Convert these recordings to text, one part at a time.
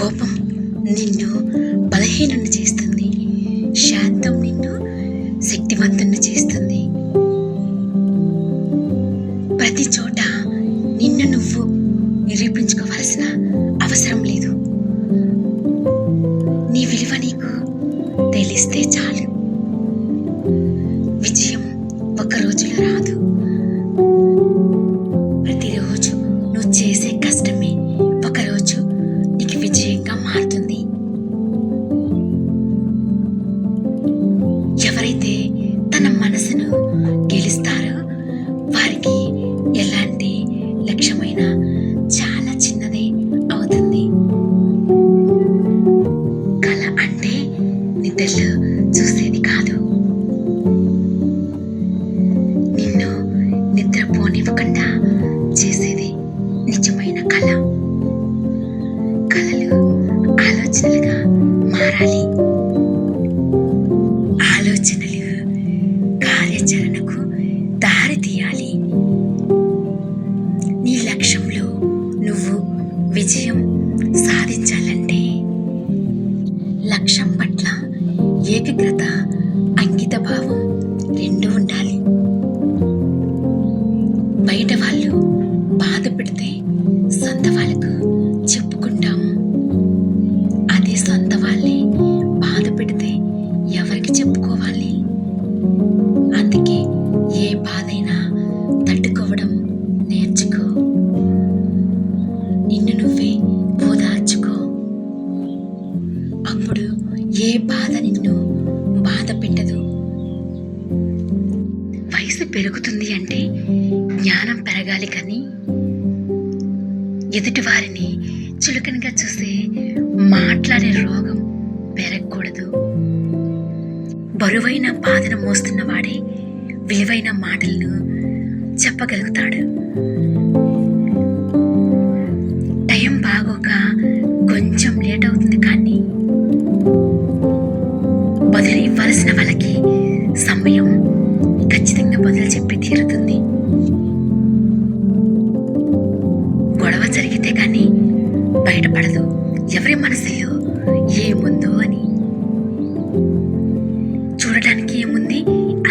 కోపం నిన్ను బలహీనుని చేస్తుంది, శాంతం నిన్ను శక్తివంతుని చేస్తుంది. ప్రతి చోట నిన్ను నువ్వు నిరూపించుకోవాల్సిన అవసరం లేదు. నీ విలువ నీకు తెలిస్తే చాలు. విజయం ఒక రోజులో రాదు. ప్రతిరోజు నువ్వు చేసే కష్టమే ఒకరోజు నీకు విజయంగా మారుతుంది. ఎవరైతే తన మనసును గెలుస్తారో వారికి ఎలాంటి లక్ష్యమైన చాలా చిన్నదే అవుతుంది. కళ అంటే నిద్రలో చూసేది కాదు, నిన్ను నిద్రపోనివ్వకుండా చేసేది నిజమైన కళ. కళలు ఆలోచనలుగా మారాలి, ఆలోచనలు కార్యాచరణకు దారి తీయాలి. నీ లక్ష్యంలో నువ్వు విజయం సాధించాలంటే లక్ష్యం పట్ల ఏకాగ్రత, అంకిత భావం రెండు ఉండాలి. బయట వాళ్ళు బాధ పెడితే సొంత వాళ్ళకు చెప్పుకుంటాము, అదే సొంత వాళ్ళే బాధ పెడితే ఎవరికి చెప్పుకోవాలి? అందుకే ఏ బాధైనా తట్టుకోవడం నేర్చుకో, నిన్ను నువ్వే ఓదార్చుకో. అప్పుడు ఏ బాధ నిన్ను బాధ పెట్టదు. వయసు పెరుగుతుంది అంటే జ్ఞానం పెరగాలి కానీ ఎదుటి వారిని చులకనగా చూసి మాట్లాడే రోగం పెరగకూడదు. బరువైన బాధను మోస్తున్న వాడే విలువైన మాటలను చెప్పగలుగుతాడు. టైం బాగోక కొంచెం లేట్ అవుతుంది కానీ బదులు ఇవ్వాల్సిన వాళ్ళకి సమయం ఖచ్చితంగా బదులు చెప్పి తీరుతుంది. గొడవ జరిగితే కానీ బయటపడదు ఎవరి మనసులో ఏముందో అని. చూడడానికి ఏముంది,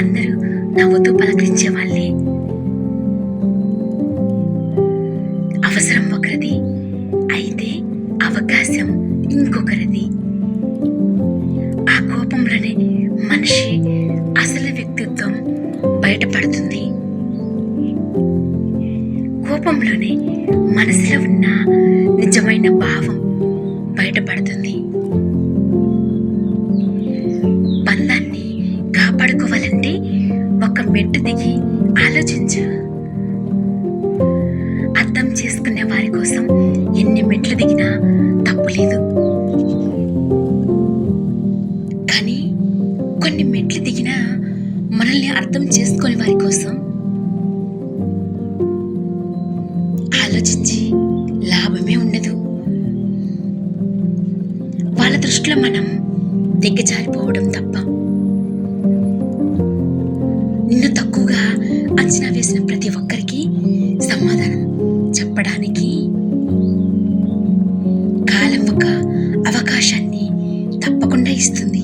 అందరూ నవ్వుతూ పలకరించే వాళ్ళే. అవసరం ఒకరిది అయితే అవకాశం ఇంకొకరిది. ఆ కోపంలోనే మనిషి అసలు వ్యక్తిత్వం బయటపడుతుంది. కోపంలోనే మనసులో ఉన్న నిజమైన భావం బయటపడుతుంది. బంధాన్ని కాపాడుకోవాలంటే ఒక మెట్టు దిగి ఆలోచించు. అర్థం చేసుకునే వారి కోసం ఎన్ని మెట్లు దిగినా తప్పులేదు, కానీ కొన్ని మెట్లు దిగినా మనల్ని అర్థం చేసుకునే వారి కోసం ఆలోచించి లాభమే ఉండదు. వాళ్ళ దృష్టిలో మనం దిగజారిపోవడం తప్ప. నిన్ను తక్కువగా అంచనా వేసిన ప్రతి ఒక్కరికి సమాధానం చెప్పడానికి కాలం ఒక అవకాశాన్ని తప్పకుండా ఇస్తుంది.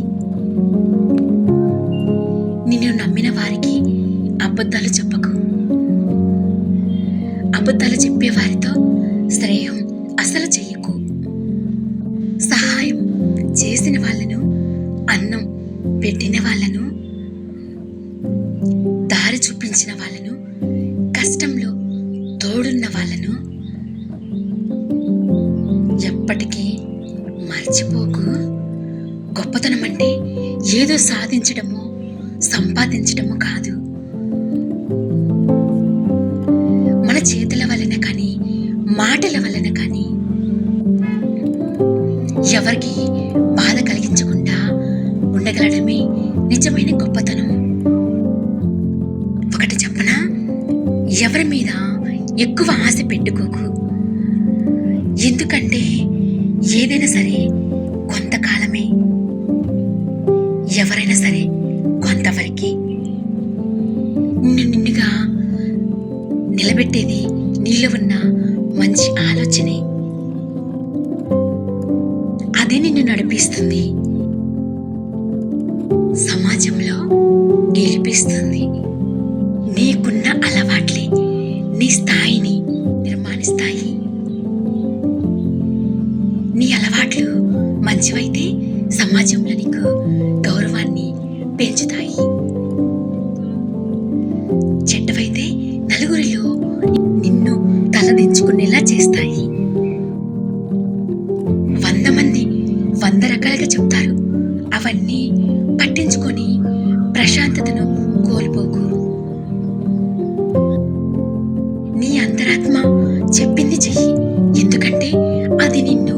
నిన్ను నమ్మిన వారికి అబద్ధాలు చెప్పకు. అబద్ధాలు చెప్పే వారితో స్నేహం అసలు చెయ్యకు. సహాయం చేసిన వాళ్ళను, అన్నం పెట్టిన వాళ్ళను, దారి చూపించిన వాళ్ళను, కష్టంలో తోడున్న వాళ్ళను ఎప్పటికీ మర్చిపోకు. గొప్పతనం అంటే ఏదో సాధించడమో సంపాదించడమో కాదు, మన చేతుల వలన కానీ మాటల వలన కానీ ఎవరికి బాధ కలిగించకుండా ఉండగలడమే నిజమైన గొప్పతనం. ఒకటి చెప్పనా, ఎవరి మీద ఎక్కువ ఆశ పెట్టుకోకు. ఎందుకంటే ఏదైనా సరే కొంతకాలమే, ఎవరైనా సరే కొంతవరకే. నిన్నుగా నిలబెట్టేది నీలో ఉన్న మంచి ఆలోచనే. అది నిన్ను నడిపిస్తుంది, సమాజంలో గెలిపిస్తుంది. నీకున్న అలవాట్లే నీ స్థాయిని నిర్మాణిస్తాయి. నీ అలవాట్లు మంచివైతే సమాజంలో నీకు గౌరవాన్ని పెంచుతాయి. చెడ్డవైతే నలుగురిలో నిన్ను తలదించుకునేలా చేస్తాయి. 100 మంది 100 రకాలుగా చెప్తారు. అవన్నీ పట్టించుకొని ప్రశాంతతను కోల్పోకు. నీ అంతరాత్మ చెప్పింది చెయ్యి, ఎందుకంటే అది నిన్ను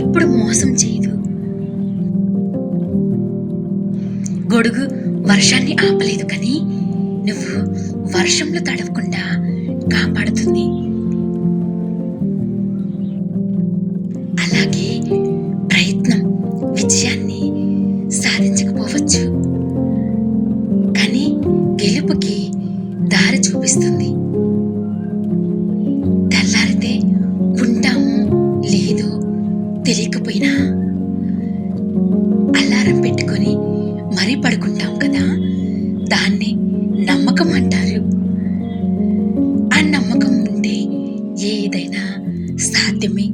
ఎప్పుడు మోసం చేయదు. గొడుగు వర్షాన్ని ఆపలేదు, కానీ నువ్వు వర్షంలో తడవకుండా కాపాడుతుంది. అలాగే ప్రయత్నం విజయాన్ని సాధించకపోవచ్చు, కానీ గెలుపుకి దారి చూపిస్తుంది. తెల్లారితే ఉంటామో లేదో తెలియకపోయినా అలారం పెట్టుకొని మరీ పడుకుంటాం కదా, దాన్ని నమ్మకం అంటారు. ఆ నమ్మకం ఉంటే ఏదైనా సాధ్యమే.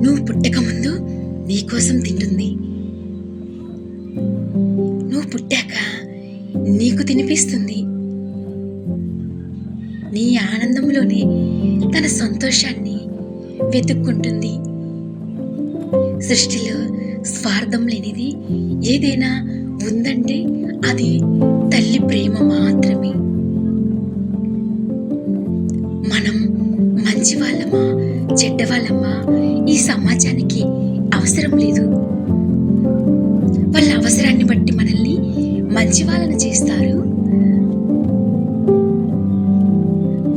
నువ్వు పుట్టక ముందు నీకోసం తింటుంది, నువ్వు పుట్టాక నీకు తినిపిస్తుంది. నీ ఆనందంలోనే తన సంతోషాన్ని వెతుక్కుంటుంది. సృష్టిలో స్వార్థం లేనిది ఏదైనా ఉందంటే అది తల్లి ప్రేమ మాత్రమే. మనం మంచి వాళ్ళమా చెడ్డవాళ్ళమా ఈ సమాజానికి అవసరం లేదు. వాళ్ళ అవసరాన్ని బట్టి మనల్ని మంచి వాళ్ళని చేస్తారు.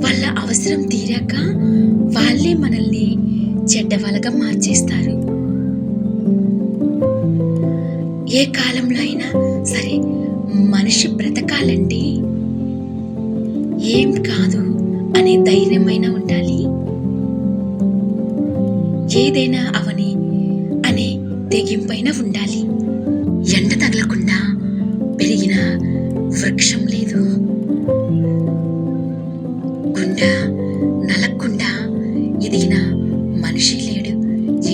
వాళ్ళ అవసరం తీరాక వాళ్ళే మనల్ని చెడ్డవాళ్ళగా మార్చేస్తారు. ఏ కాలంలో అయినా సరే మనిషి బ్రతకాలంటే ఏం కాదు అనే ధైర్యమైన ఉండాలి. ఏదైనా అవని అనే తెగింపైన ఉండాలి. ఎండ తగలకుండా పెరిగిన వృక్షం లేదు, గుండ నలక్కుండా ఎదిగిన మనిషి లేడు.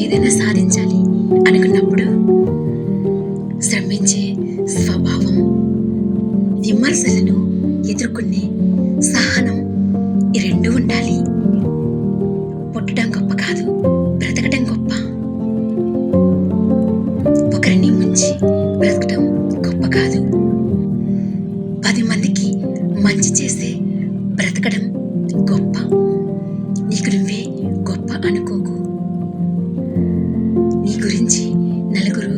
ఏదైనా సాధించాలి అనుకున్నప్పుడు శ్రమించే స్వభావం, విమర్శలను ఎదుర్కొనే సహనం, ఈ రెండు ఉండాలి. పుట్టడం గొప్ప కాదు, బ్రతకడం గొప్ప. ఒకరిని ముంచి బ్రతకడం గొప్ప కాదు, 10 మందికి మంచి చేసే బ్రతకడం గొప్ప. నీకు నువ్వే గొప్ప అనుకోకు. నీ గురించి నలుగురు